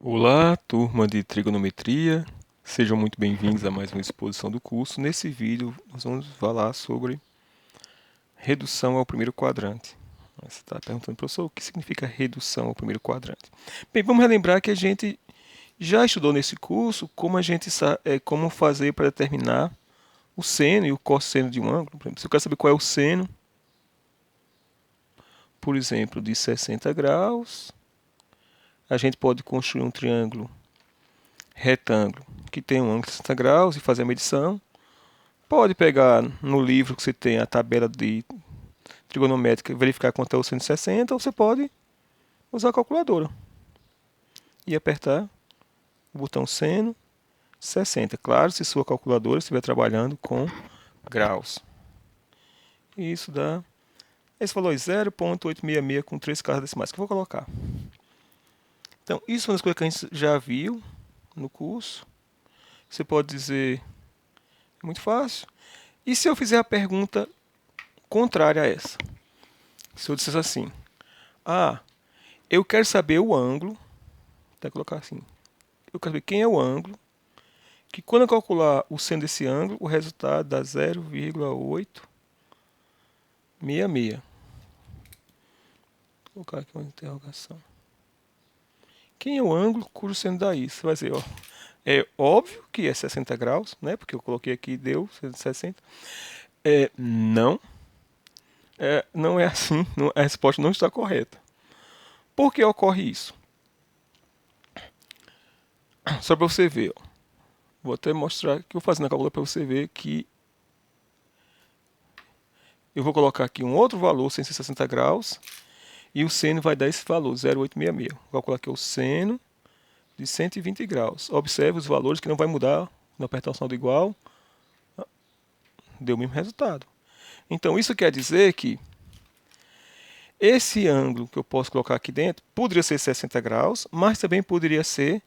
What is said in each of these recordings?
Olá, turma de trigonometria. Sejam muito bem-vindos a mais uma exposição do curso. Nesse vídeo, nós vamos falar sobre redução ao primeiro quadrante. Você está perguntando, professor, o que significa redução ao primeiro quadrante? Bem, vamos relembrar que a gente já estudou nesse curso como fazer para determinar o seno e o cosseno de um ângulo. Por exemplo, se eu quero saber qual é o seno, por exemplo, de 60 graus, a gente pode construir um triângulo retângulo que tem um ângulo de 60 graus e fazer a medição. Pode pegar no livro que você tem a tabela de trigonométrica e verificar quanto é o seno de 60, ou você pode usar a calculadora e apertar o botão seno 60. Claro, se sua calculadora estiver trabalhando com graus. E isso dá esse valor é 0,866 com 3 casas decimais que eu vou colocar. Então, isso é uma das coisas que a gente já viu no curso. Você pode dizer, é muito fácil. E se eu fizer a pergunta contrária a essa? Se eu dissesse assim, eu quero saber o ângulo, tem que colocar assim, eu quero saber quem é o ângulo, que quando eu calcular o seno desse ângulo, o resultado dá 0,866. Vou colocar aqui uma interrogação. Quem é o ângulo cujo seno dá isso? Você vai dizer, ó, é óbvio que é 60 graus, né? Porque eu coloquei aqui e deu 60. Não, não é assim, a resposta não está correta. Por que ocorre isso? Só para você ver, ó. Vou até mostrar que eu vou fazer na calculadora para você ver que eu vou colocar aqui um outro valor, 160 graus, e o seno vai dar esse valor, 0,866. Vou calcular aqui o seno de 120 graus. Observe os valores que não vai mudar, não apertar o sinal do igual, deu o mesmo resultado. Então isso quer dizer que esse ângulo que eu posso colocar aqui dentro poderia ser 60 graus, mas também poderia ser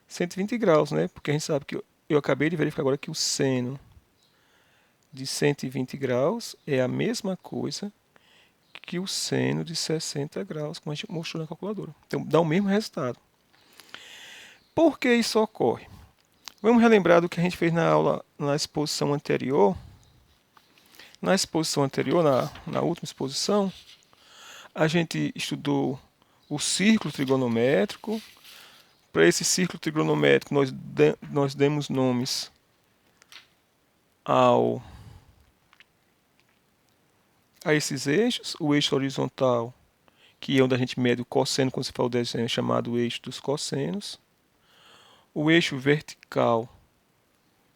120 graus, né? Porque a gente sabe que eu acabei de verificar agora que o seno de 120 graus é a mesma coisa que o seno de 60 graus, como a gente mostrou na calculadora. Então, dá o mesmo resultado. Por que isso ocorre? Vamos relembrar do que a gente fez na aula, na exposição anterior. Na exposição anterior, na última exposição, a gente estudou o círculo trigonométrico. Para esse círculo trigonométrico, nós demos nomes a esses eixos. O eixo horizontal, que é onde a gente mede o cosseno, quando se fala o desenho, é chamado eixo dos cossenos. O eixo vertical,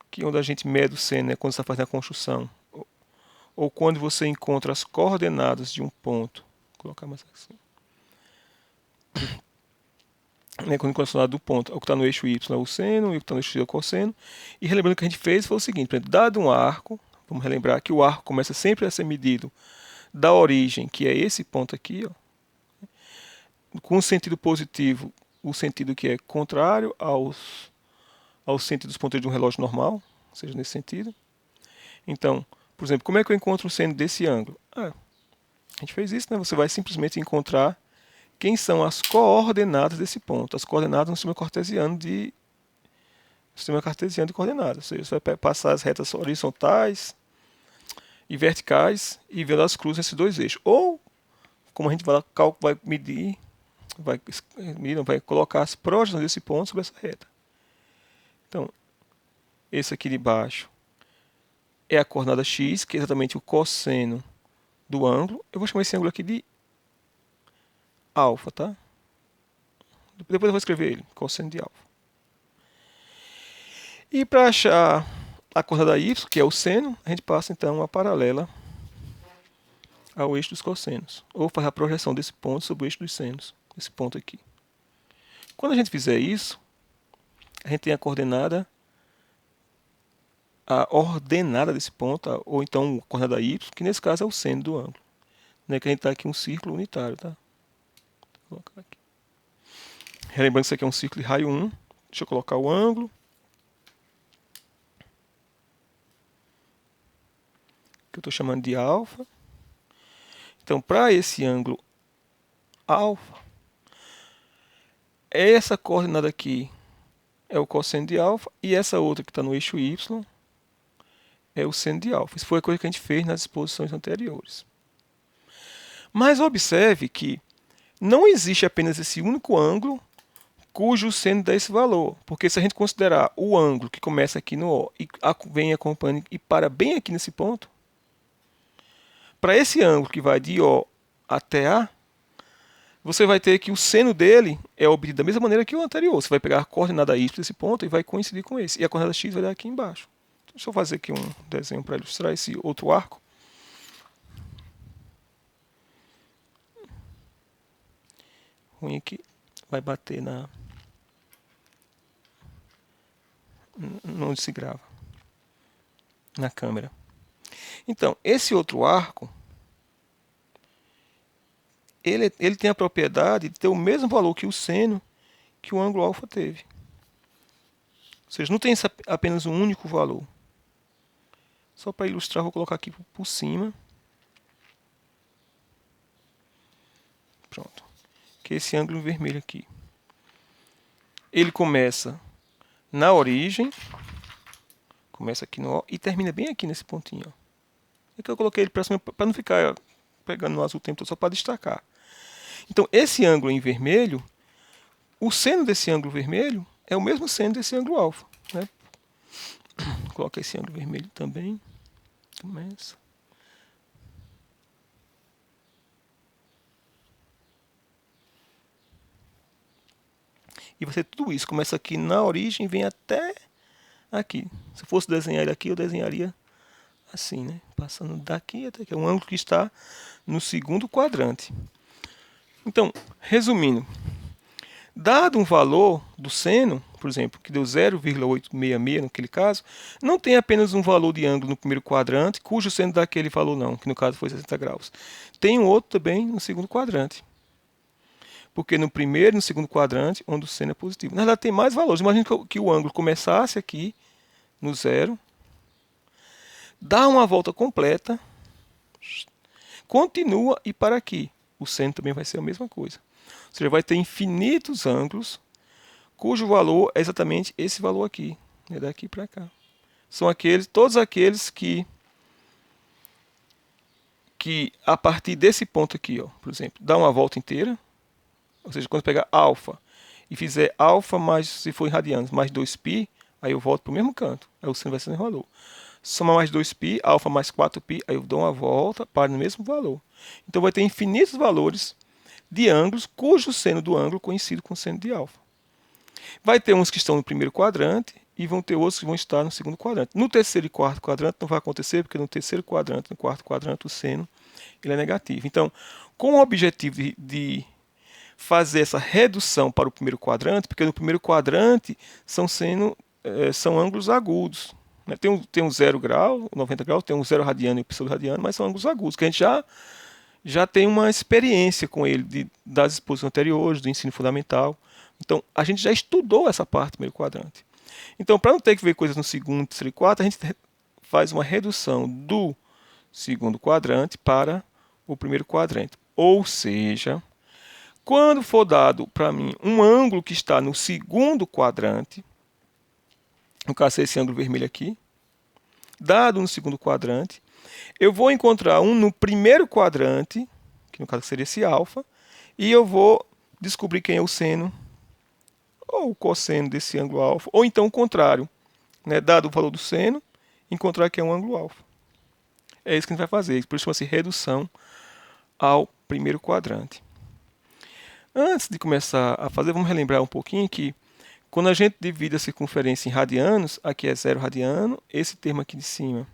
que é onde a gente mede o seno, é quando você está fazendo a construção, ou quando você encontra as coordenadas de um ponto. Vou colocar mais assim. Quando encontra do ponto, o que está no eixo Y é o seno, e o que está no eixo Y é o cosseno. E relembrando o que a gente fez foi o seguinte, dado um arco, vamos relembrar que o arco começa sempre a ser medido da origem, que é esse ponto aqui, ó, com o sentido positivo, o sentido que é contrário ao sentido dos ponteiros de um relógio normal, ou seja, nesse sentido. Então, por exemplo, como é que eu encontro o seno desse ângulo? A gente fez isso, né? Você vai simplesmente encontrar quem são as coordenadas desse ponto, as coordenadas no sistema cartesiano de coordenadas. Ou seja, você vai passar as retas horizontais e verticais e ver as cruzes nesses dois eixos. Ou, como a gente vai medir, vai colocar as projeções desse ponto sobre essa reta. Então, esse aqui de baixo é a coordenada x, que é exatamente o cosseno do ângulo. Eu vou chamar esse ângulo aqui de alfa, tá? Depois eu vou escrever ele, cosseno de alfa. E para achar a coordenada y, que é o seno, a gente passa então a paralela ao eixo dos cossenos. Ou faz a projeção desse ponto sobre o eixo dos senos, esse ponto aqui. Quando a gente fizer isso, a gente tem a ordenada desse ponto, ou então a coordenada y, que nesse caso é o seno do ângulo. Né, que a gente está aqui um círculo unitário, tá? Vou colocar aqui. Relembrando que isso aqui é um círculo de raio 1. Deixa eu colocar o ângulo. Que eu estou chamando de alfa. Então, para esse ângulo alfa, essa coordenada aqui é o cosseno de alfa e essa outra que está no eixo y é o seno de alfa. Isso foi a coisa que a gente fez nas exposições anteriores. Mas observe que não existe apenas esse único ângulo cujo seno dá esse valor. Porque se a gente considerar o ângulo que começa aqui no O e vem acompanhando e para bem aqui nesse ponto, para esse ângulo que vai de O até A, você vai ter que o seno dele é obtido da mesma maneira que o anterior. Você vai pegar a coordenada y desse ponto e vai coincidir com esse. E a coordenada x vai dar aqui embaixo. Então, deixa eu fazer aqui um desenho para ilustrar esse outro arco. Ruim aqui. Vai bater onde se grava. Na câmera. Então, esse outro arco, ele tem a propriedade de ter o mesmo valor que o seno que o ângulo alfa teve. Ou seja, não tem apenas um único valor. Só para ilustrar, vou colocar aqui por cima. Pronto. Que é esse ângulo vermelho aqui. Ele começa na origem, começa aqui no O e termina bem aqui nesse pontinho. Ó. É que eu coloquei ele para cima para não ficar pegando no azul o tempo todo, só para destacar. Então, esse ângulo em vermelho, o seno desse ângulo vermelho é o mesmo seno desse ângulo alfa. Né? Coloca esse ângulo vermelho também. Começa. E vai ser tudo isso. Começa aqui na origem e vem até aqui. Se eu fosse desenhar ele aqui, eu desenharia assim, né? Passando daqui até aqui. É um ângulo que está no segundo quadrante. Então, resumindo, dado um valor do seno, por exemplo, que deu 0,866 naquele caso, não tem apenas um valor de ângulo no primeiro quadrante, cujo seno dá aquele valor não, que no caso foi 60 graus. Tem um outro também no segundo quadrante. Porque no primeiro e no segundo quadrante, onde o seno é positivo. Na verdade, tem mais valores. Imagina que o ângulo começasse aqui, no zero, dá uma volta completa, continua e para aqui. O seno também vai ser a mesma coisa. Ou seja, vai ter infinitos ângulos, cujo valor é exatamente esse valor aqui, né, daqui para cá. São todos aqueles que a partir desse ponto aqui, ó, por exemplo, dá uma volta inteira. Ou seja, quando eu pegar alfa e fizer alfa mais, se for em radianos, mais 2π, aí eu volto para o mesmo canto. Aí o seno vai ser o mesmo valor. Soma mais 2π, alfa mais 4π, aí eu dou uma volta para no mesmo valor. Então vai ter infinitos valores de ângulos cujo seno do ângulo coincide com o seno de alfa. Vai ter uns que estão no primeiro quadrante e vão ter outros que vão estar no segundo quadrante. No terceiro e quarto quadrante não vai acontecer, porque no terceiro quadrante, no quarto quadrante, o seno ele é negativo. Então, com o objetivo de fazer essa redução para o primeiro quadrante, porque no primeiro quadrante são ângulos agudos. Né? Tem um 0 grau, 90 graus, tem um 0 radiano e um pseudo radiano, mas são ângulos agudos, que a gente já tem uma experiência com ele das exposições anteriores, do ensino fundamental. Então, a gente já estudou essa parte do primeiro quadrante. Então, para não ter que ver coisas no segundo, terceiro e quarto, a gente faz uma redução do segundo quadrante para o primeiro quadrante. Ou seja, quando for dado para mim um ângulo que está no segundo quadrante, no caso esse ângulo vermelho aqui, dado no segundo quadrante, eu vou encontrar um no primeiro quadrante, que no caso seria esse alfa, e eu vou descobrir quem é o seno ou o cosseno desse ângulo alfa, ou então o contrário, né? Dado o valor do seno, encontrar que é um ângulo alfa. É isso que a gente vai fazer, por isso chama-se redução ao primeiro quadrante. Antes de começar a fazer, vamos relembrar um pouquinho que quando a gente divide a circunferência em radianos, aqui é 0 radiano, esse termo aqui de cima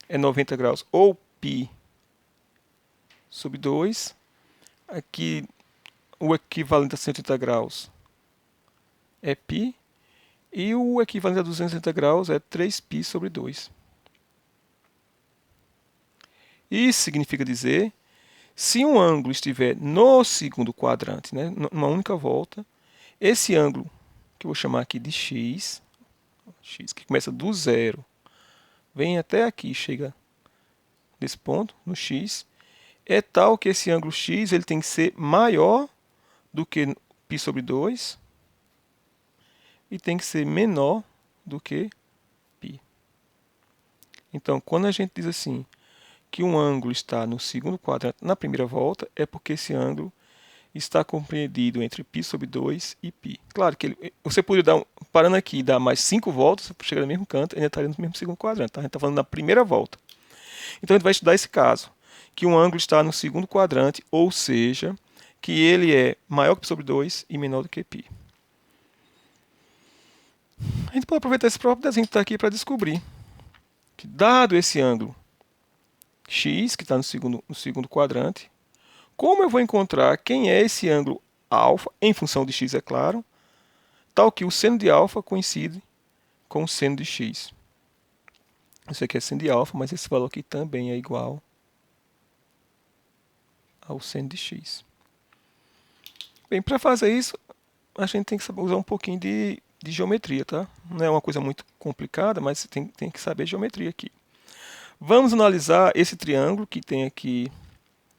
é 90 graus, ou π sobre 2. Aqui o equivalente a 180 graus é π, e o equivalente a 260 graus é 3π sobre 2. Isso significa dizer, se um ângulo estiver no segundo quadrante, né, numa única volta, esse ângulo, que eu vou chamar aqui de x, que começa do zero, vem até aqui, chega nesse ponto, no x, é tal que esse ângulo x ele tem que ser maior do que π π sobre 2 e tem que ser menor do que π. Então, quando a gente diz assim, que um ângulo está no segundo quadrante na primeira volta, é porque esse ângulo está compreendido entre π sobre 2 e π. Claro que você poderia dar, parando aqui, dar mais 5 voltas, você chega no mesmo canto e ainda estaria no mesmo segundo quadrante. Tá? A gente está falando da primeira volta. Então a gente vai estudar esse caso, que um ângulo está no segundo quadrante, ou seja, que ele é maior que π sobre 2 e menor do que π. A gente pode aproveitar esse próprio desenho que está aqui para descobrir que, dado esse ângulo x, que está no segundo quadrante, como eu vou encontrar quem é esse ângulo alfa, em função de x, é claro, tal que o seno de alfa coincide com o seno de x. Isso aqui é seno de alfa, mas esse valor aqui também é igual ao seno de x. Bem, para fazer isso, a gente tem que saber usar um pouquinho de geometria, tá? Não é uma coisa muito complicada, mas tem que saber geometria aqui. Vamos analisar esse triângulo que tem aqui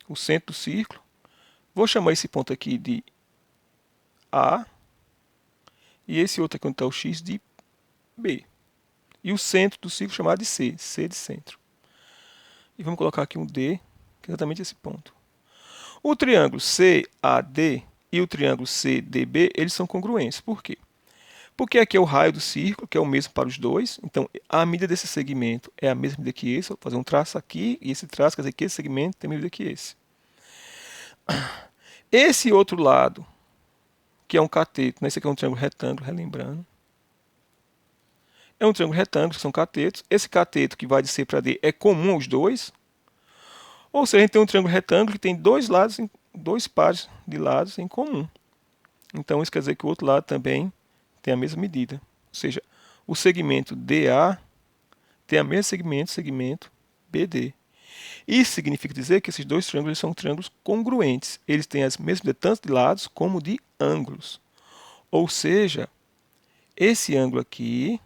o centro do círculo. Vou chamar esse ponto aqui de A e esse outro aqui onde está o x de B. E o centro do círculo chamado de C, C de centro. E vamos colocar aqui um D, que é exatamente esse ponto. O triângulo CAD e o triângulo CDB, eles são congruentes. Por quê? Porque aqui é o raio do círculo, que é o mesmo para os dois. Então, a medida desse segmento é a mesma medida que esse. Vou fazer um traço aqui, e esse traço quer dizer que esse segmento tem a mesma medida que esse. Esse outro lado, que é um cateto, né? Esse aqui é um triângulo retângulo, relembrando. É um triângulo retângulo, que são catetos. Esse cateto que vai de C para D é comum aos dois. Ou seja, a gente tem um triângulo retângulo que tem dois lados, dois pares de lados em comum. Então, isso quer dizer que o outro lado também tem a mesma medida. Ou seja, o segmento DA tem o mesmo segmento BD. Isso significa dizer que esses dois triângulos são triângulos congruentes. Eles têm as mesmas medidas tanto de lados como de ângulos. Ou seja, esse ângulo aqui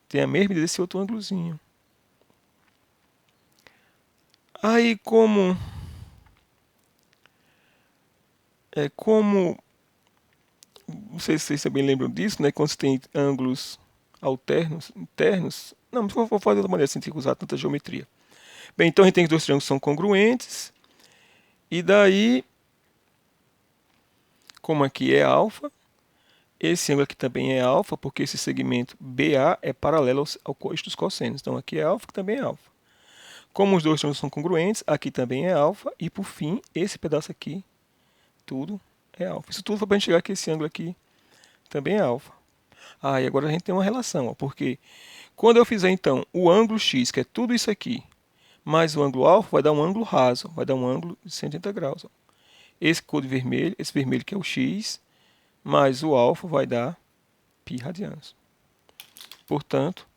tem a mesma medida desse outro ângulozinho. Aí, como não sei se vocês também lembram disso, né? Quando você tem ângulos alternos, internos. Não, mas vou fazer de outra maneira, sem ter que usar tanta geometria. Bem, então a gente tem que os dois triângulos são congruentes. E daí, como aqui é alfa, esse ângulo aqui também é alfa, porque esse segmento BA é paralelo ao coxo dos cossenos. Então aqui é alfa, que também é alfa. Como os dois triângulos são congruentes, aqui também é alfa. E por fim, esse pedaço aqui, tudo é alfa. Isso tudo foi para a gente chegar que esse ângulo aqui também é alfa. E agora a gente tem uma relação, ó, porque quando eu fizer então o ângulo x, que é tudo isso aqui, mais o ângulo alfa, vai dar um ângulo raso, vai dar um ângulo de 180 graus. Ó. Esse cor de vermelho, esse vermelho que é o x, mais o alfa vai dar π radianos. Portanto,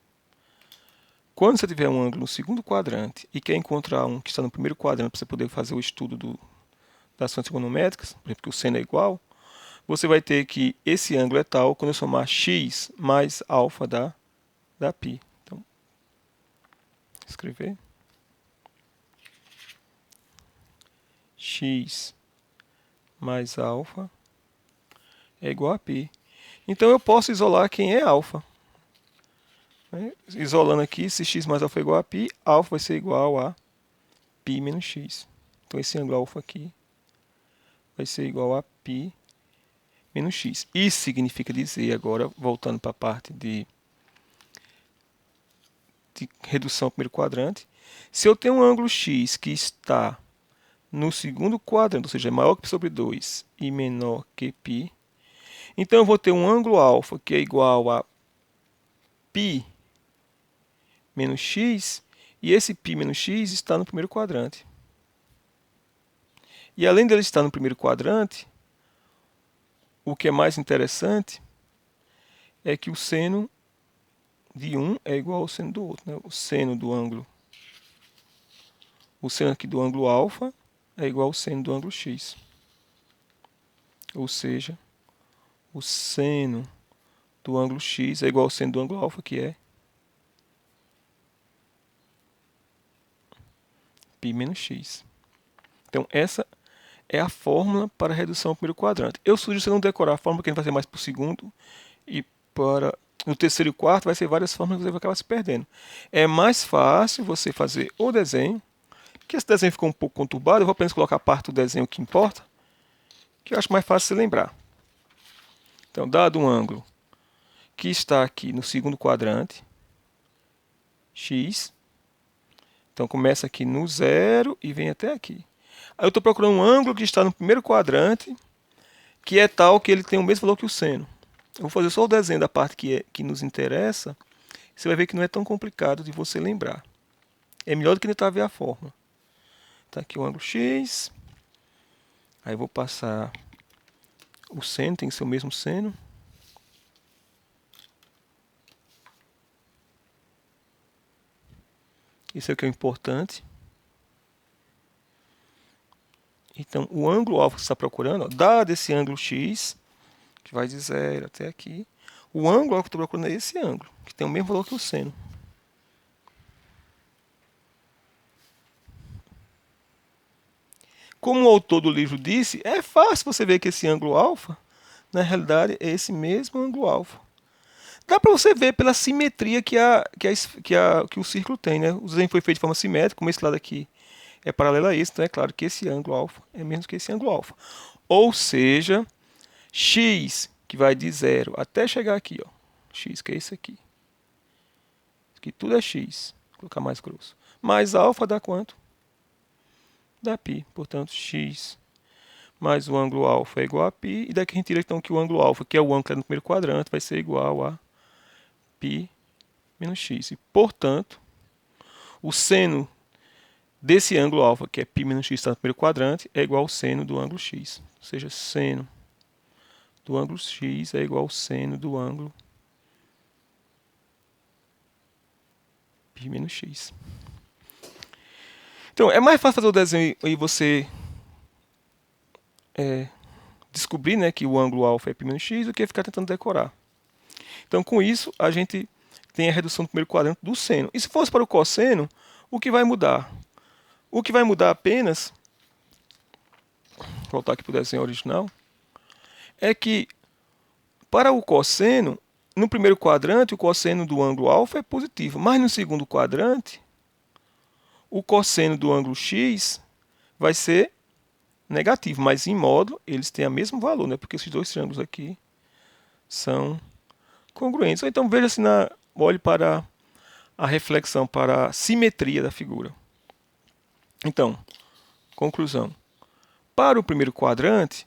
quando você tiver um ângulo no segundo quadrante e quer encontrar um que está no primeiro quadrante para você poder fazer o estudo das funções trigonométricas, por exemplo, que o seno é igual, você vai ter que esse ângulo é tal quando eu somar x mais alfa dá π. Então, escrever. X mais alfa é igual a π. Então eu posso isolar quem é alfa. Isolando aqui, se x mais alfa é igual a π, alfa vai ser igual a π menos x. Então esse ângulo alfa aqui vai ser igual a π menos x. Isso significa dizer, agora voltando para a parte de redução ao primeiro quadrante, se eu tenho um ângulo x que está no segundo quadrante, ou seja, é maior que π sobre 2 e menor que π, então eu vou ter um ângulo alfa que é igual a π menos x, e esse π menos x está no primeiro quadrante. E além dele estar no primeiro quadrante, o que é mais interessante é que o seno de um é igual ao seno do outro. Né? O seno aqui do ângulo alfa é igual ao seno do ângulo x. Ou seja, o seno do ângulo x é igual ao seno do ângulo alfa, que é π menos x. Então, essa é a fórmula para a redução ao primeiro quadrante. Eu sugiro você não decorar a fórmula, que a gente vai fazer mais para o segundo, e para o terceiro e quarto vai ser várias fórmulas que você vai acabar se perdendo. É mais fácil você fazer o desenho, que esse desenho ficou um pouco conturbado, eu vou apenas colocar a parte do desenho que importa, que eu acho mais fácil você lembrar. Então, dado um ângulo que está aqui no segundo quadrante, x, então começa aqui no zero e vem até aqui. Aí eu estou procurando um ângulo que está no primeiro quadrante, que é tal que ele tem o mesmo valor que o seno. Eu vou fazer só o desenho da parte que nos interessa. Você vai ver que não é tão complicado de você lembrar. É melhor do que tentar ver a fórmula. Está aqui o ângulo x. Aí eu vou passar o seno, tem que ser o mesmo seno. Isso é o que é importante. Então, o ângulo alfa que você está procurando, ó, dado esse ângulo x, que vai de 0 até aqui, o ângulo alfa que eu estou procurando é esse ângulo, que tem o mesmo valor que o seno. Como o autor do livro disse, é fácil você ver que esse ângulo alfa, na realidade, é esse mesmo ângulo alfa. Dá para você ver pela simetria que o círculo tem, né? O desenho foi feito de forma simétrica, como esse lado aqui é paralelo a esse, então é claro que esse ângulo alfa é menos que esse ângulo alfa. Ou seja, x, que vai de 0 até chegar aqui, ó, x, que é esse aqui. Aqui tudo é x, vou colocar mais grosso. Mais alfa dá quanto? Dá π. Portanto, x mais o ângulo alfa é igual a π. E daqui a gente tira então que o ângulo alfa, que é o ângulo que é no primeiro quadrante, vai ser igual a π menos x. E, portanto, o seno desse ângulo alfa, que é π menos x, está no primeiro quadrante, é igual ao seno do ângulo x. Ou seja, seno do ângulo x é igual ao seno do ângulo π menos x. Então, é mais fácil fazer o desenho e você descobrir, né, que o ângulo alfa é π menos x do que ficar tentando decorar. Então, com isso, a gente tem a redução do primeiro quadrante do seno. E se fosse para o cosseno, o que vai mudar? O que vai mudar apenas, vou voltar aqui para o desenho original, é que para o cosseno, no primeiro quadrante, o cosseno do ângulo alfa é positivo, mas no segundo quadrante, o cosseno do ângulo x vai ser negativo, mas em módulo eles têm o mesmo valor, né? Porque esses dois triângulos aqui são congruentes. Então veja-se olhe para a reflexão, para a simetria da figura. Então, conclusão. Para o primeiro quadrante,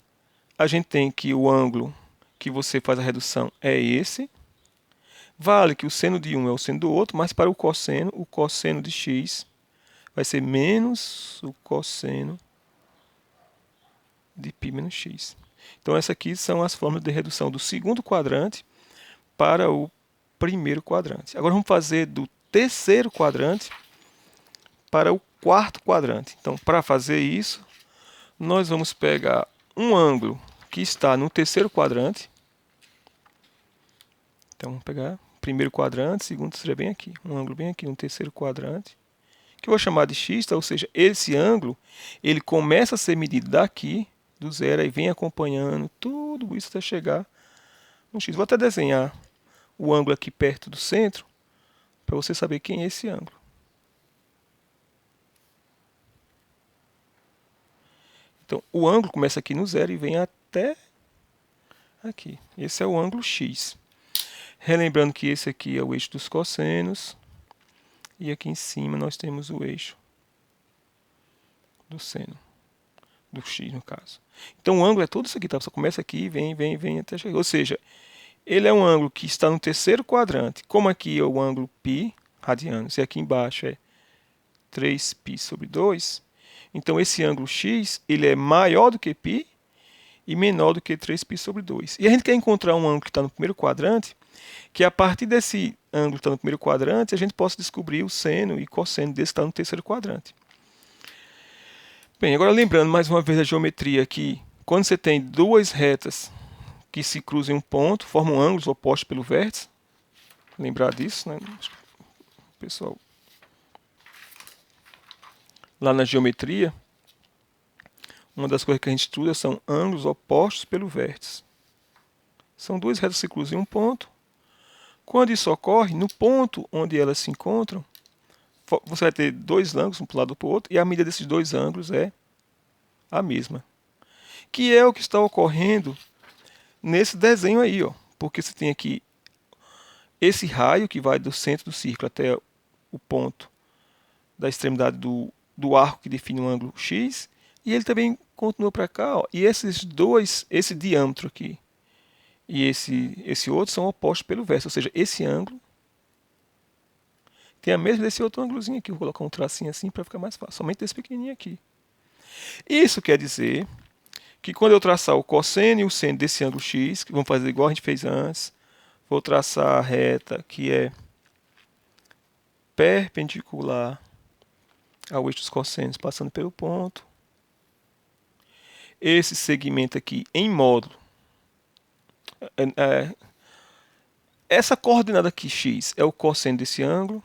a gente tem que o ângulo que você faz a redução é esse. Vale que o seno de um é o seno do outro, mas para o cosseno de x vai ser menos o cosseno de π menos x. Então, essas aqui são as fórmulas de redução do segundo quadrante para o primeiro quadrante. Agora vamos fazer do terceiro quadrante para o quarto quadrante. Então, para fazer isso, nós vamos pegar um ângulo que está no terceiro quadrante. Então, vamos pegar o primeiro quadrante, segundo seria bem aqui. Um ângulo bem aqui no terceiro quadrante, que eu vou chamar de x, ou seja, esse ângulo, ele começa a ser medido daqui, do zero, e vem acompanhando tudo isso até chegar no x. Vou até desenhar o ângulo aqui perto do centro, para você saber quem é esse ângulo. Então, o ângulo começa aqui no zero e vem até aqui. Esse é o ângulo x. Relembrando que esse aqui é o eixo dos cossenos. E aqui em cima nós temos o eixo do seno. Do x, no caso. Então, o ângulo é todo isso aqui, tá? Você começa aqui, vem até chegar. Ou seja, ele é um ângulo que está no terceiro quadrante. Como aqui é o ângulo π radianos e aqui embaixo é 3π sobre 2, então esse ângulo x ele é maior do que π e menor do que 3π sobre 2. E a gente quer encontrar um ângulo que está no primeiro quadrante, que a partir desse ângulo que está no primeiro quadrante, a gente possa descobrir o seno e cosseno desse que está no terceiro quadrante. Bem, agora lembrando mais uma vez a geometria que quando você tem duas retas que se cruzam em um ponto, formam ângulos opostos pelo vértice. Lembrar disso, né? Pessoal, lá na geometria, uma das coisas que a gente estuda são ângulos opostos pelo vértice. São duas retas que cruzam em um ponto. Quando isso ocorre, no ponto onde elas se encontram, você vai ter dois ângulos, um para um lado ou para o outro, e a medida desses dois ângulos é a mesma. Que é o que está ocorrendo nesse desenho aí, ó. Porque você tem aqui esse raio que vai do centro do círculo até o ponto da extremidade do arco que define um ângulo X, e ele também continua para cá, ó. E esses dois, esse diâmetro aqui e esse outro são opostos pelo vértice, ou seja, esse ângulo tem a mesma desse outro ângulozinho aqui. Vou colocar um tracinho assim para ficar mais fácil, somente desse pequenininho aqui. Isso quer dizer que quando eu traçar o cosseno e o seno desse ângulo X, que vamos fazer igual a gente fez antes, vou traçar a reta que é perpendicular ao eixo dos cossenos, passando pelo ponto. Esse segmento aqui em módulo, essa coordenada aqui, x, é o cosseno desse ângulo.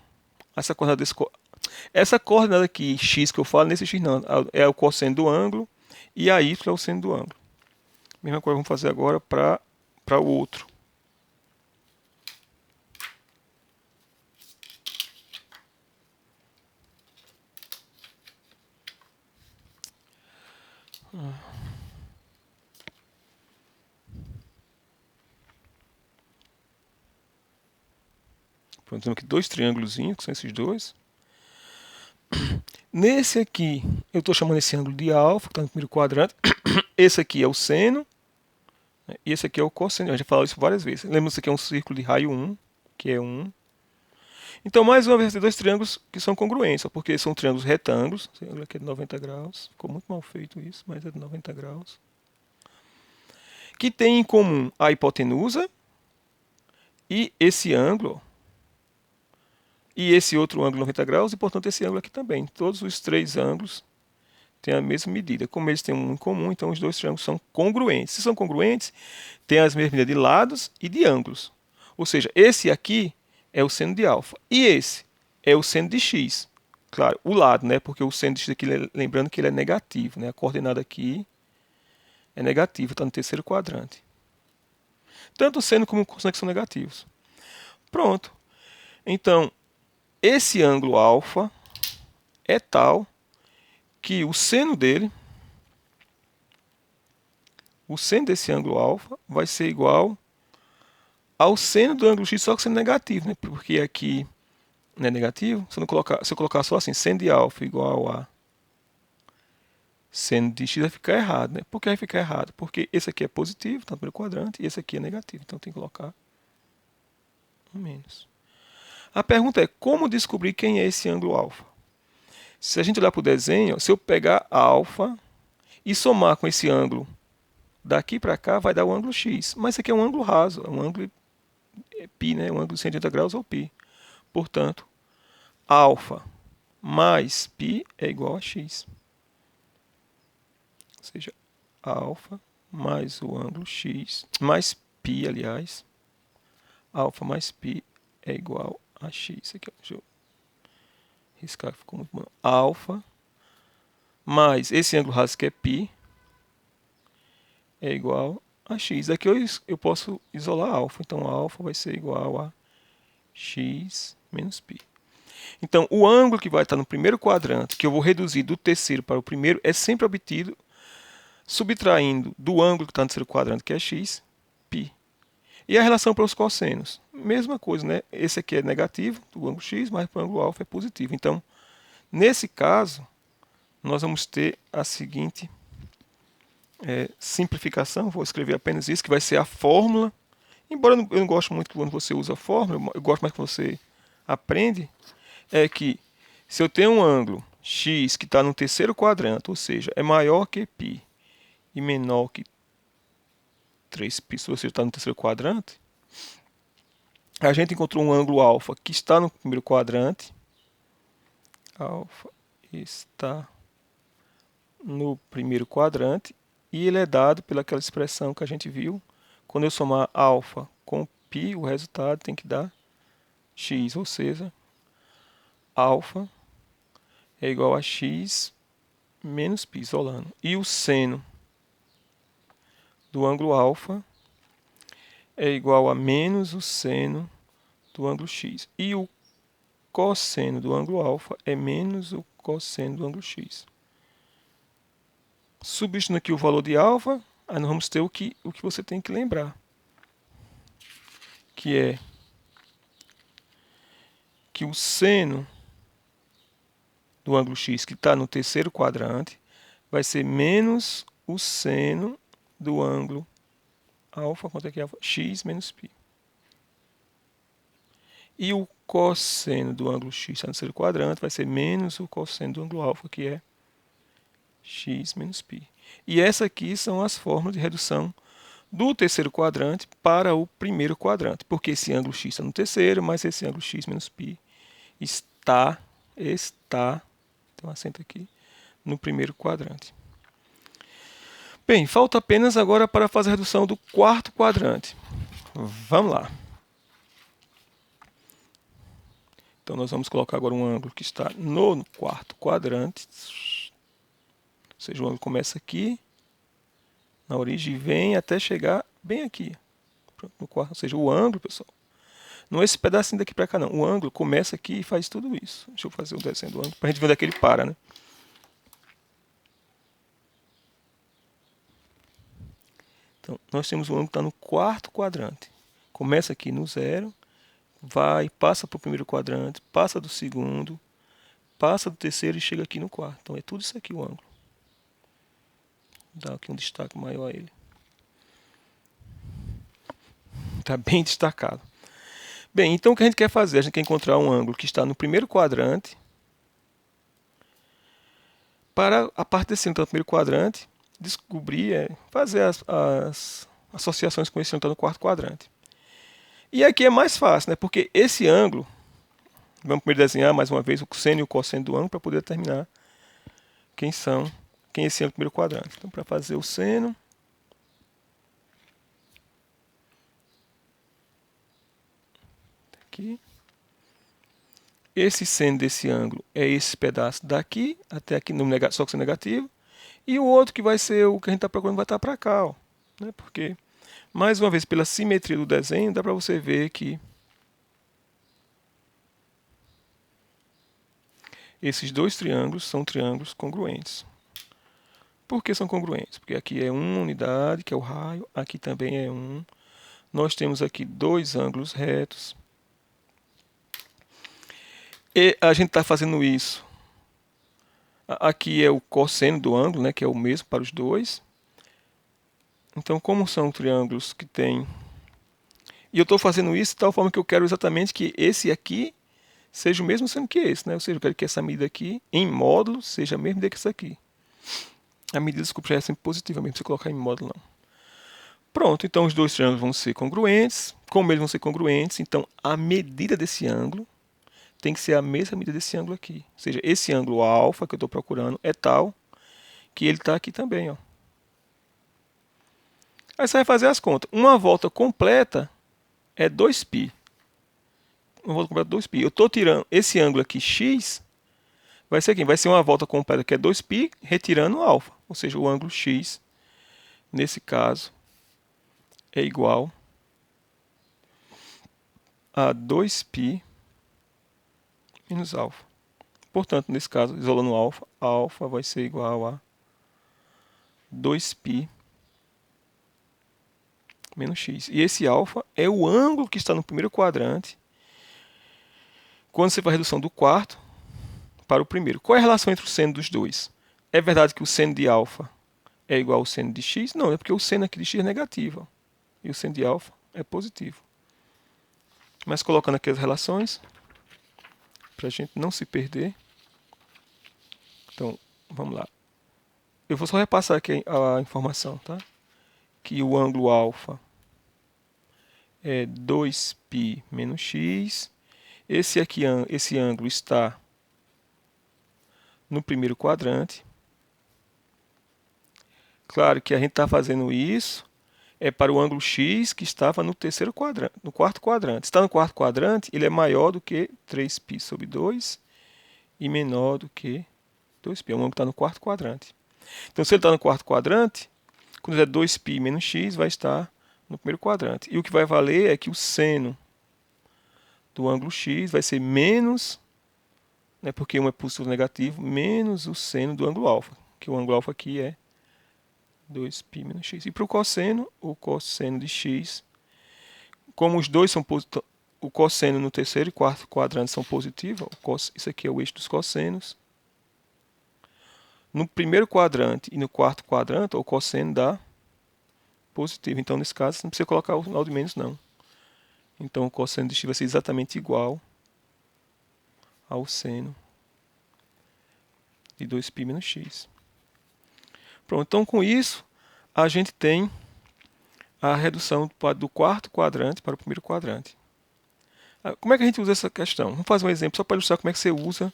Essa coordenada aqui, x, que eu falo, nesse x não, é o cosseno do ângulo, e a y é o seno do ângulo. Mesma coisa vamos fazer agora para o outro. Temos aqui dois triângulos, que são esses dois. Nesse aqui, eu estou chamando esse ângulo de alfa, que está no primeiro quadrante. Esse aqui é o seno, e esse aqui é o cosseno. A gente já falou isso várias vezes. Lembra que isso aqui é um círculo de raio 1, que é 1. Então, mais uma vez, tem dois triângulos que são congruentes, porque são triângulos retângulos. Esse ângulo aqui é de 90 graus. Ficou muito mal feito isso, mas é de 90 graus. Que tem em comum a hipotenusa e esse ângulo, e esse outro ângulo 90 graus, e portanto esse ângulo aqui também. Todos os três ângulos têm a mesma medida. Como eles têm um em comum, então os dois triângulos são congruentes. Se são congruentes, têm as mesmas medidas de lados e de ângulos. Ou seja, esse aqui é o seno de alfa, e esse é o seno de x. Claro, o lado, né? Porque o seno de x aqui, lembrando que ele é negativo, né? A coordenada aqui é negativa, está no terceiro quadrante. Tanto o seno como o cosseno são negativos. Pronto. Então, esse ângulo alfa é tal que o seno dele, o seno desse ângulo alfa vai ser igual ao seno do ângulo x, só que sendo negativo, né? Porque aqui não é negativo. Se eu colocar só assim, seno de alfa igual a seno de x, vai ficar errado, né? Por que vai ficar errado? Porque esse aqui é positivo, está no primeiro quadrante, e esse aqui é negativo. Então tem que colocar um menos. A pergunta é, como descobrir quem é esse ângulo alfa? Se a gente olhar para o desenho, se eu pegar alfa e somar com esse ângulo daqui para cá, vai dar o ângulo x. Mas isso aqui é um ângulo raso, é um ângulo π, né? Um ângulo de 180 graus ou π. Portanto, alfa mais π é igual a x. Ou seja, alfa mais o ângulo x, mais π, aliás, alfa mais π é igual a x. Aqui, ó, deixa eu riscar, ficou muito bom. Alfa mais esse ângulo raso que é π é igual a x. Aqui eu posso isolar alfa, então alfa vai ser igual a x menos π. Então, o ângulo que vai estar no primeiro quadrante, que eu vou reduzir do terceiro para o primeiro, é sempre obtido subtraindo do ângulo que está no terceiro quadrante, que é x, π. E a relação para os cossenos? Mesma coisa, né? Esse aqui é negativo, do ângulo x, mas para o ângulo alfa é positivo. Então, nesse caso, nós vamos ter a seguinte simplificação. Vou escrever apenas isso, que vai ser a fórmula. Embora eu não goste muito quando você usa a fórmula, eu gosto mais que você aprende, é que se eu tenho um ângulo x que está no terceiro quadrante, ou seja, é maior que π e menor que 3π, se você está no terceiro quadrante, a gente encontrou um ângulo alfa que está no primeiro quadrante. Alfa está no primeiro quadrante e ele é dado pelaquela expressão que a gente viu. Quando eu somar alfa com π, o resultado tem que dar x, ou seja, alfa é igual a x menos π, isolando. E o seno do ângulo alfa é igual a menos o seno do ângulo x. E o cosseno do ângulo alfa é menos o cosseno do ângulo x. Substituindo aqui o valor de alfa, aí nós vamos ter o que você tem que lembrar, que é que o seno do ângulo x, que está no terceiro quadrante, vai ser menos o seno do ângulo alfa, quanto é que é alfa? X menos π. E o cosseno do ângulo x está no terceiro quadrante, vai ser menos o cosseno do ângulo alfa, que é x menos π. E essas aqui são as fórmulas de redução do terceiro quadrante para o primeiro quadrante, porque esse ângulo x está no terceiro, mas esse ângulo x menos π está, tem um acento aqui, no primeiro quadrante. Bem, falta apenas agora para fazer a redução do quarto quadrante. Vamos lá. Então, nós vamos colocar agora um ângulo que está no quarto quadrante. Ou seja, o ângulo começa aqui, na origem, e vem até chegar bem aqui. No quarto, ou seja, o ângulo, pessoal, não é esse pedacinho daqui para cá, não. O ângulo começa aqui e faz tudo isso. Deixa eu fazer o desenho do ângulo, para a gente ver onde é que ele para, né? Então, nós temos um ângulo que está no quarto quadrante. Começa aqui no zero, vai, passa para o primeiro quadrante, passa do segundo, passa do terceiro e chega aqui no quarto. Então, é tudo isso aqui o ângulo. Vou dar aqui um destaque maior a ele. Está bem destacado. Bem, então o que a gente quer fazer? A gente quer encontrar um ângulo que está no primeiro quadrante para, a partir desse ângulo do primeiro quadrante, descobrir, fazer as associações com esse ângulo que está no quarto quadrante. E aqui é mais fácil, né? Porque esse ângulo, vamos primeiro desenhar mais uma vez o seno e o cosseno do ângulo para poder determinar quem é esse ângulo do primeiro quadrante. Então, para fazer o seno, aqui. Esse seno desse ângulo é esse pedaço daqui até aqui, só que negativo. E o outro que vai ser o que a gente está procurando vai estar para cá, ó, né? Porque, mais uma vez, pela simetria do desenho, dá para você ver que esses dois triângulos são triângulos congruentes. Por que são congruentes? Porque aqui é uma unidade, que é o raio, aqui também é um. Nós temos aqui dois ângulos retos. E a gente está fazendo isso. Aqui é o cosseno do ângulo, né, que é o mesmo para os dois. Então, como são triângulos que têm... E eu estou fazendo isso de tal forma que eu quero exatamente que esse aqui seja o mesmo seno que esse, né? Ou seja, eu quero que essa medida aqui, em módulo, seja a mesma medida que essa aqui. A medida, desculpa, já é sempre positiva mesmo, se colocar em módulo não. Pronto, então os dois triângulos vão ser congruentes. Como eles vão ser congruentes, então a medida desse ângulo tem que ser a mesma medida desse ângulo aqui. Ou seja, esse ângulo alfa que eu estou procurando é tal que ele está aqui também, ó. Aí você vai fazer as contas. Uma volta completa é 2π. Uma volta completa é 2π. Eu estou tirando esse ângulo aqui, x, vai ser quem? Vai ser uma volta completa que é 2π, retirando alfa. Ou seja, o ângulo x, nesse caso, é igual a 2π menos alfa. Portanto, nesse caso, isolando alfa, alfa vai ser igual a 2π menos x. E esse alfa é o ângulo que está no primeiro quadrante quando você faz a redução do quarto para o primeiro. Qual é a relação entre o seno dos dois? É verdade que o seno de alfa é igual ao seno de x? Não, é porque o seno aqui de x é negativo. E o seno de alfa é positivo. Mas colocando aqui as relações, para a gente não se perder. Então, vamos lá. Eu vou só repassar aqui a informação, tá? Que o ângulo alfa é 2π menos x. Esse ângulo está no primeiro quadrante. Claro que a gente está fazendo isso para o ângulo x que estava no terceiro quadrante, no quarto quadrante. Se está no quarto quadrante, ele é maior do que 3π sobre 2 e menor do que 2π é um ângulo que está no quarto quadrante. Então, se ele está no quarto quadrante, quando der 2π menos x, vai estar no primeiro quadrante. E o que vai valer é que o seno do ângulo x vai ser menos, né, porque um é positivo ou negativo, menos o seno do ângulo alfa, que o ângulo alfa aqui é 2π menos x. E para o cosseno de x, como os dois são positivos, o cosseno no terceiro e quarto quadrante são positivos, isso aqui é o eixo dos cossenos. No primeiro quadrante e no quarto quadrante, o cosseno dá positivo. Então, nesse caso, você não precisa colocar o sinal de menos, não. Então, o cosseno de x vai ser exatamente igual ao seno de 2π menos x. Pronto, então com isso, a gente tem a redução do quarto quadrante para o primeiro quadrante. Como é que a gente usa essa questão? Vamos fazer um exemplo só para ilustrar como é que você usa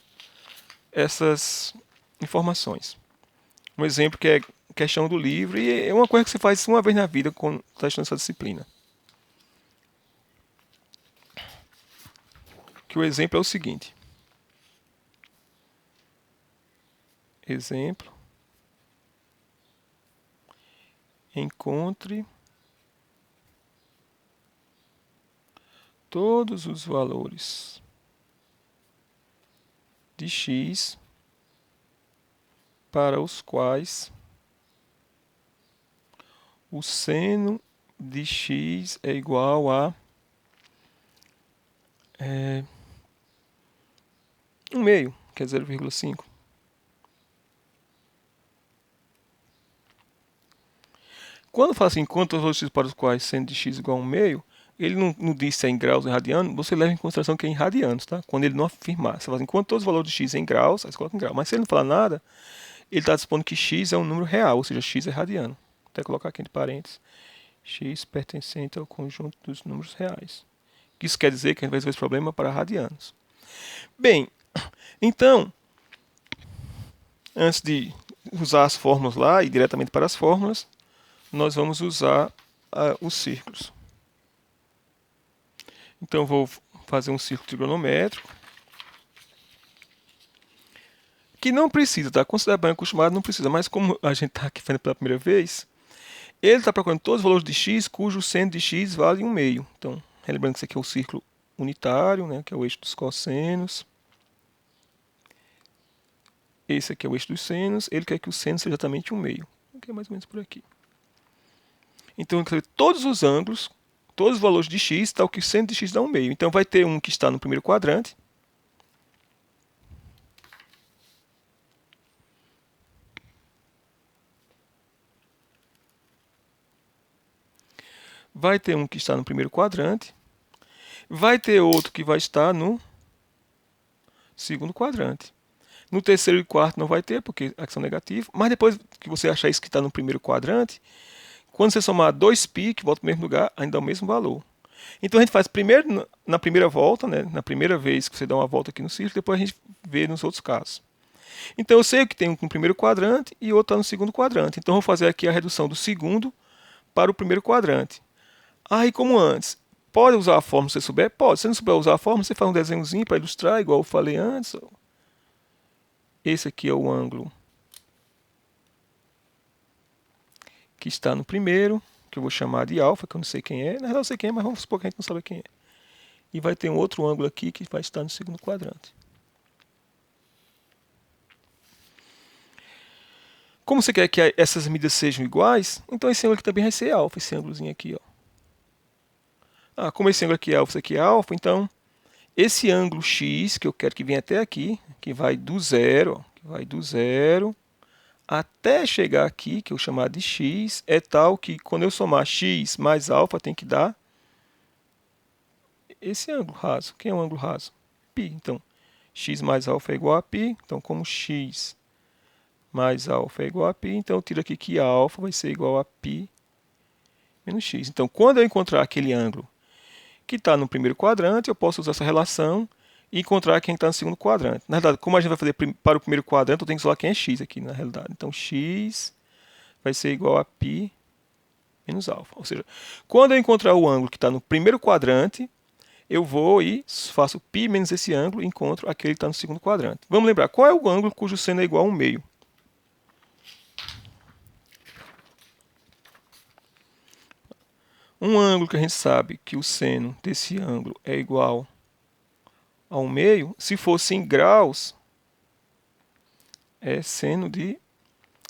essas informações. Um exemplo que é questão do livro, e é uma coisa que você faz uma vez na vida quando está estudando essa disciplina. Que o exemplo é o seguinte. Exemplo. Encontre todos os valores de x para os quais o seno de x é igual a 1/2, que é 0,5. Quando fala assim, quantos valores x para os quais seno de x é igual a 1/2, ele não diz se é em graus ou em radianos, você leva em consideração que é em radianos, tá? Quando ele não afirmar, você fala assim, quanto todos os valores de x é em graus, aí você coloca em grau. Mas se ele não falar nada, ele está supondo que x é um número real, ou seja, x é radiano. Vou até colocar aqui entre parênteses, x pertencente ao conjunto dos números reais. Isso quer dizer que a gente vai resolver esse problema para radianos. Bem, então, antes de usar as fórmulas lá e diretamente para as fórmulas, nós vamos usar os círculos. Então, vou fazer um círculo trigonométrico, que não precisa, tá? Quando você é bem acostumado, não precisa, mas como a gente está aqui fazendo pela primeira vez, ele está procurando todos os valores de x cujo seno de x vale 1/2. Então, lembrando que isso aqui é o círculo unitário, né, que é o eixo dos cossenos. Esse aqui é o eixo dos senos, ele quer que o seno seja exatamente 1/2, que é mais ou menos por aqui. Então, todos os ângulos, todos os valores de x, tal que o seno de x dá 1/2. Então, vai ter um que está no primeiro quadrante. Vai ter um que está no primeiro quadrante. Vai ter outro que vai estar no segundo quadrante. No terceiro e quarto não vai ter, porque aqui são negativos. Mas depois que você achar isso que está no primeiro quadrante, quando você somar 2π, que volta para o mesmo lugar, ainda dá o mesmo valor. Então a gente faz primeiro na primeira volta, né, na primeira vez que você dá uma volta aqui no círculo, depois a gente vê nos outros casos. Então eu sei que tem um no primeiro quadrante e outro está no segundo quadrante. Então eu vou fazer aqui a redução do segundo para o primeiro quadrante. E como antes, pode usar a fórmula se você souber? Pode. Se você não souber usar a fórmula, você faz um desenhozinho para ilustrar, igual eu falei antes. Esse aqui é o ângulo que está no primeiro, que eu vou chamar de alfa, que eu não sei quem é. Na verdade eu sei quem é, mas vamos supor que a gente não sabe quem é. E vai ter um outro ângulo aqui que vai estar no segundo quadrante. Como você quer que essas medidas sejam iguais, então esse ângulo aqui também vai ser alfa, esse ângulozinho aqui, ó. Como esse ângulo aqui é alfa, isso aqui é alfa, então esse ângulo x, que eu quero que venha até aqui, que vai do zero até chegar aqui, que eu chamar de x, é tal que quando eu somar x mais alfa, tem que dar esse ângulo raso. Quem é o ângulo raso? Π. Então, x mais alfa é igual a π. Então, como x mais alfa é igual a π, então eu tiro aqui que alfa vai ser igual a π menos x. Então, quando eu encontrar aquele ângulo que está no primeiro quadrante, eu posso usar essa relação e encontrar quem está no segundo quadrante. Na realidade, como a gente vai fazer para o primeiro quadrante, eu tenho que usar quem é x aqui, na realidade. Então, x vai ser igual a π menos alfa. Ou seja, quando eu encontrar o ângulo que está no primeiro quadrante, eu vou e faço π menos esse ângulo e encontro aquele que está no segundo quadrante. Vamos lembrar, qual é o ângulo cujo seno é igual a 1/2? Um ângulo que a gente sabe que o seno desse ângulo é igual a 1/2, se fosse em graus, é seno de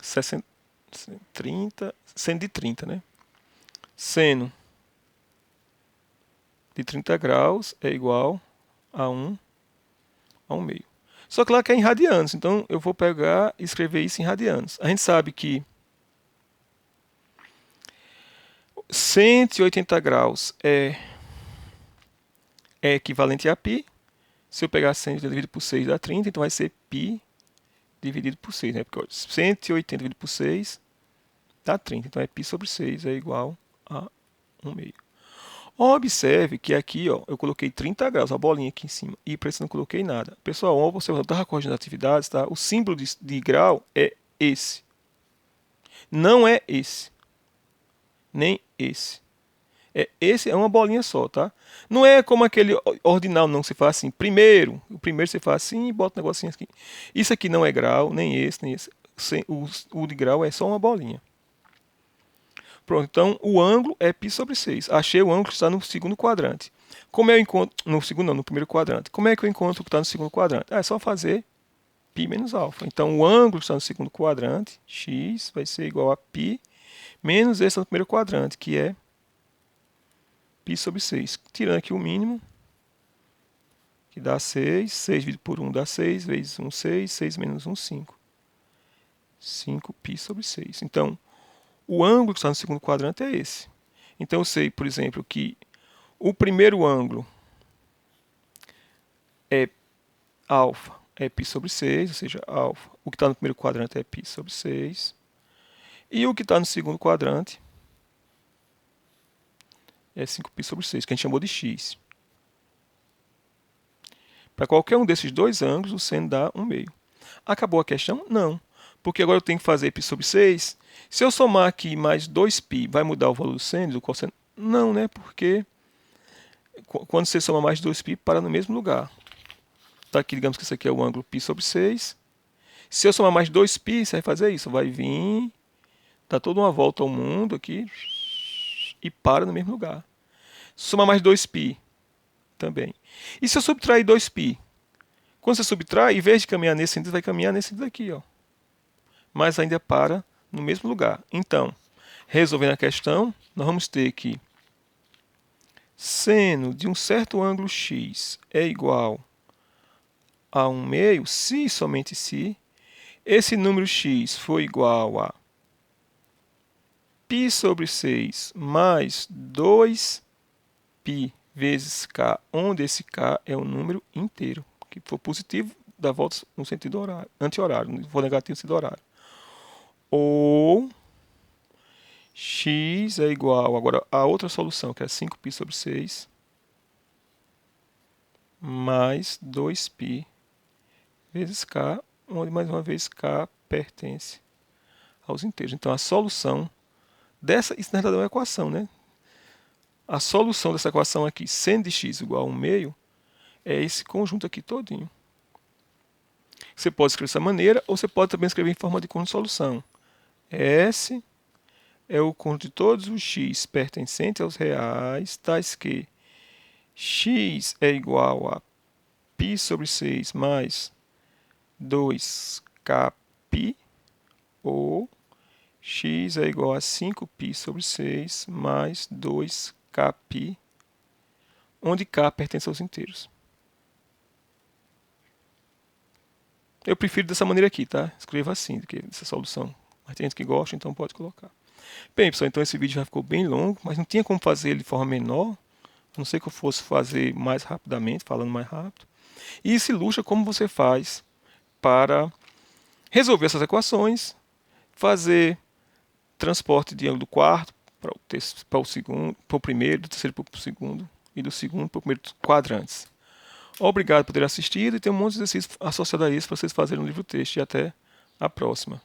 60, 30, seno de 30, né? Seno de 30 graus é igual a 1/2. Só que lá que é em radianos, então eu vou pegar e escrever isso em radianos. A gente sabe que 180 graus é equivalente a π. Se eu pegar 100 dividido por 6 dá 30, então vai ser π dividido por 6, né? Porque 180 dividido por 6 dá 30, então é π sobre 6 é igual a 1/2. Observe que aqui, ó, eu coloquei 30 graus, a bolinha aqui em cima, e para isso não coloquei nada. Pessoal, você estava corrigindo as atividades, tá? O símbolo de grau é esse. Não é esse. Nem esse. Esse é uma bolinha só, tá? Não é como aquele ordinal, não, que você faz assim. O primeiro você faz assim e bota um negocinho aqui. Isso aqui não é grau, nem esse, nem esse. O de grau é só uma bolinha. Pronto, então o ângulo é π sobre 6. Achei o ângulo que está no segundo quadrante. Como eu encontro... No segundo não, no primeiro quadrante. Como é que eu encontro o que está no segundo quadrante? É só fazer π menos alfa. Então o ângulo que está no segundo quadrante, x, vai ser igual a π menos esse no primeiro quadrante, que é π sobre 6. Tirando aqui o mínimo, que dá 6. 6 dividido por 1 dá 6, vezes 1, 6. 6 menos 1, 5. 5π sobre 6. Então, o ângulo que está no segundo quadrante é esse. Então eu sei, por exemplo, que o primeiro ângulo é alfa, é π sobre 6, ou seja, alfa, o que está no primeiro quadrante é π sobre 6. E o que está no segundo quadrante é 5π sobre 6, que a gente chamou de x. Para qualquer um desses dois ângulos, o seno dá 1/2. Acabou a questão? Não. Porque agora eu tenho que fazer π sobre 6. Se eu somar aqui mais 2π, vai mudar o valor do seno, do cosseno? Não, né? Porque quando você soma mais 2π, para no mesmo lugar. Tá aqui, digamos que isso aqui é o ângulo π sobre 6. Se eu somar mais 2π, você vai fazer isso. Vai vir, dá toda uma volta ao mundo aqui e para no mesmo lugar. Somar mais 2π também. E se eu subtrair 2π? Quando você subtrai, em vez de caminhar nesse sentido, vai caminhar nesse sentido aqui, ó. Mas ainda para no mesmo lugar. Então, resolvendo a questão, nós vamos ter que seno de um certo ângulo x é igual a 1/2, se e somente se esse número x for igual a π sobre 6 mais 2π vezes k, onde esse k é um número inteiro. Que for positivo, dá volta no sentido horário, anti-horário, se for negativo, no sentido horário. Ou x é igual, agora a outra solução, que é 5π sobre 6, mais 2π vezes k, onde mais uma vez k pertence aos inteiros. Então a solução dessa, isso na verdade é uma equação, né? A solução dessa equação aqui, seno de x igual a 1/2, é esse conjunto aqui todinho. Você pode escrever dessa maneira, ou você pode também escrever em forma de conjunto de solução. S é o conjunto de todos os x pertencentes aos reais, tais que x é igual a π sobre 6 mais 2kπ, ou x é igual a 5π sobre 6 mais 2kπ, onde k pertence aos inteiros. Eu prefiro dessa maneira aqui, tá? Escreva assim, do que essa solução. Mas tem gente que gosta, então pode colocar. Bem, pessoal, então esse vídeo já ficou bem longo, mas não tinha como fazer ele de forma menor, a não ser que eu fosse fazer mais rapidamente, falando mais rápido. E isso ilustra como você faz para resolver essas equações, fazer transporte de ângulo do quarto para o segundo, para o primeiro, do terceiro para o segundo e do segundo para o primeiro quadrantes. Obrigado por ter assistido e tem um monte de exercícios associados a isso para vocês fazerem no livro texto. E até a próxima.